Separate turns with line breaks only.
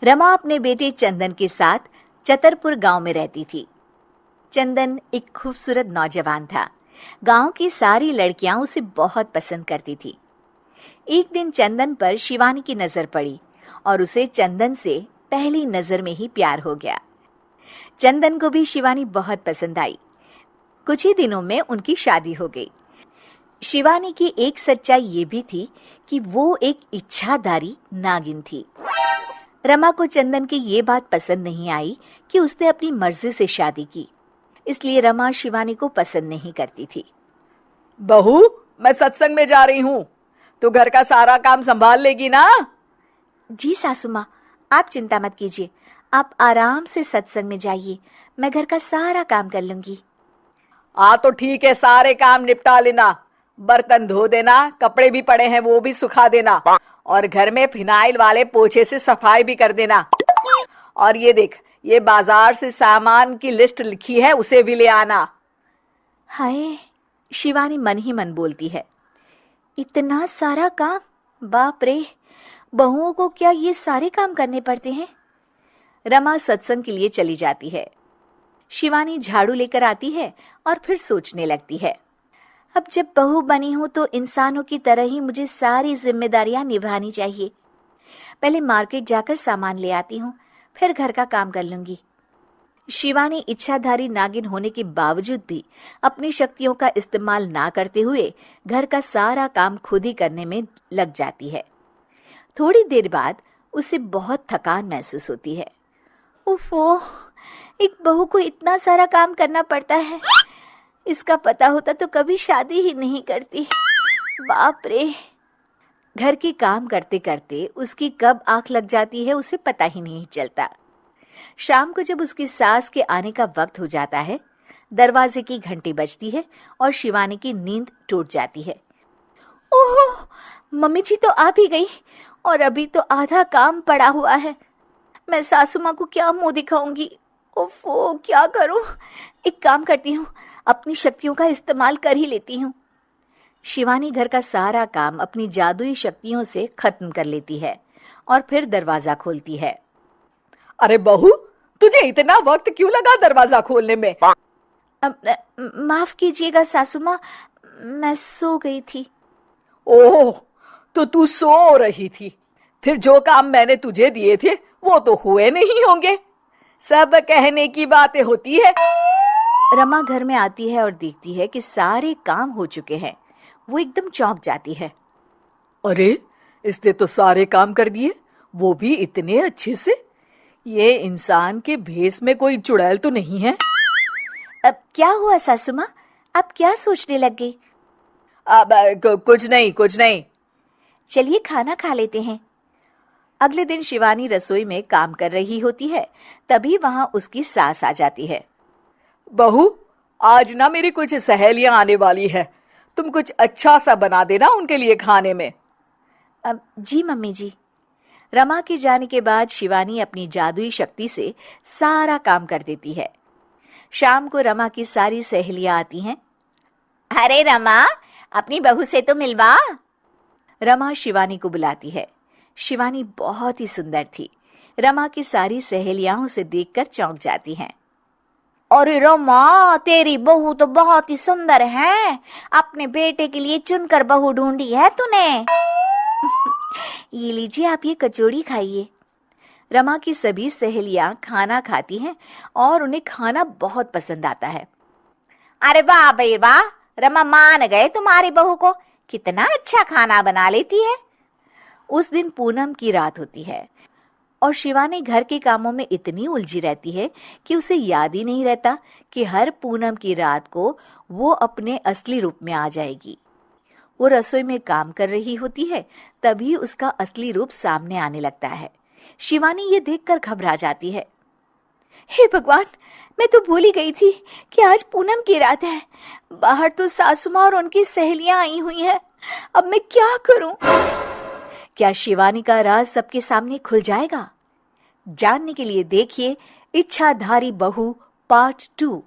रमा अपने बेटे चंदन के साथ चतरपुर गांव में रहती थी। चंदन एक खूबसूरत नौजवान था। गांव की सारी लड़कियां उसे बहुत पसंद करती थी। एक दिन चंदन पर शिवानी की नजर पड़ी और उसे चंदन से पहली नजर में ही प्यार हो गया। चंदन को भी शिवानी बहुत पसंद आई। कुछ ही दिनों में उनकी शादी हो गई। शिवानी की एक सच्चाई ये भी थी कि वो एक इच्छाधारी नागिन थी। रमा को चंदन की ये बात पसंद नहीं आई कि उसने अपनी मर्जी से शादी की, इसलिए रमा शिवानी को पसंद नहीं करती थी।
बहू, मैं सत्संग में जा रही हूँ, तो घर का सारा काम संभाल लेगी ना?
जी सासू माँ, आप चिंता मत कीजिए, आप आराम से सत्संग में जाइए, मैं घर का सारा काम कर लूंगी।
तो ठीक है, सारे काम निपटा लेना। बर्तन धो देना, कपड़े भी पड़े हैं वो भी सुखा देना, और घर में फिनाइल वाले पोछे से सफाई भी कर देना। और ये देख, ये बाजार से सामान की लिस्ट लिखी है, उसे भी ले आना।
हाय, शिवानी मन ही मन बोलती है, इतना सारा काम, बाप रे, बहुओं को क्या ये सारे काम करने पड़ते हैं। रमा सत्संग के लिए चली जाती है। शिवानी झाड़ू लेकर आती है और फिर सोचने लगती है, अब जब बहू बनी हूं तो इंसानों की तरह ही मुझे सारी जिम्मेदारियां निभानी चाहिए। पहले मार्केट जाकर सामान ले आती हूँ, फिर घर का काम कर लूंगी। शिवानी इच्छाधारी नागिन होने के बावजूद भी अपनी शक्तियों का इस्तेमाल ना करते हुए घर का सारा काम खुद ही करने में लग जाती है। थोड़ी देर बाद उसे बहुत थकान महसूस होती है। उफ़ो, एक बहू को इतना सारा काम करना पड़ता है। इसका पता होता तो कभी शादी ही नहीं करती। बाप रे। घर के काम करते करते उसकी कब आंख लग जाती है उसे पता ही नहीं चलता। शाम को जब उसकी सास के आने का वक्त हो जाता है, दरवाजे की घंटी बजती है और शिवानी की नींद टूट जाती है। ओह, मम्मी जी तो आ भी गई और अभी तो आधा काम पड़ा हुआ है। मैं सासू माँ को क्या मुंह दिखाऊंगी। ओफो, क्या करूं? एक काम करती हूँ, अपनी शक्तियों का इस्तेमाल कर ही लेती हूँ। शिवानी घर का सारा काम अपनी जादुई शक्तियों से खत्म कर लेती है और फिर दरवाजा खोलती है।
अरे बहू, तुझे इतना वक्त क्यों लगा दरवाजा खोलने में?
माफ कीजिएगा सासू माँ, मैं सो गई थी।
ओह, तो तू सो रही थी। फिर जो काम मैंने तुझे दिए थे वो तो हुए नहीं होंगे। सब कहने की बातें होती है।
रमा घर में आती है और देखती है कि सारे काम हो चुके हैं। वो एकदम चौंक जाती है।
अरे, इसने तो सारे काम कर दिए, वो भी इतने अच्छे से। ये इंसान के भेष में कोई चुड़ैल तो नहीं है?
अब क्या हुआ सासू माँ, आप क्या सोचने लग गई?
अब कुछ नहीं।
चलिए खाना खा लेते हैं। अगले दिन शिवानी रसोई में काम कर रही होती है, तभी वहां उसकी सास आ जाती है।
बहू, आज ना मेरी कुछ सहेलियां आने वाली है, तुम कुछ अच्छा सा बना देना उनके लिए खाने में।
अब जी मम्मी जी। रमा के जाने के बाद शिवानी अपनी जादुई शक्ति से सारा काम कर देती है। शाम को रमा की सारी सहेलियां आती हैं। अरे रमा, अपनी बहू से तो मिलवा। रमा शिवानी को बुलाती है। शिवानी बहुत ही सुंदर थी। रमा की सारी सहेलियां उसे देखकर चौंक जाती हैं। अरे रमा, तेरी बहू तो बहुत ही सुंदर है। अपने बेटे के लिए चुनकर बहू ढूंढी है तूने। ये लीजिए, आप ये कचौड़ी खाइए। रमा की सभी सहेलियां खाना खाती हैं और उन्हें खाना बहुत पसंद आता है। अरे वाह भाई वाह, रमा मान गए तुम्हारी बहू को, कितना अच्छा खाना बना लेती है। उस दिन पूनम की रात होती है और शिवानी घर के कामों में इतनी उलझी रहती है कि उसे याद ही नहीं रहता कि हर पूनम की रात को वो अपने असली रूप में आ जाएगी। वो रसोई में काम कर रही होती है, तभी उसका असली रूप सामने आने लगता है। शिवानी ये देखकर घबरा जाती है। हे भगवान, मैं तो भूल ही गई थी कि आज पूनम की रात है। बाहर तो सासू माँ और उनकी सहेलियां आई हुई हैं। अब मैं क्या करूं? क्या शिवानी का राज सबके सामने खुल जाएगा? जानने के लिए देखिए इच्छाधारी बहू पार्ट 2।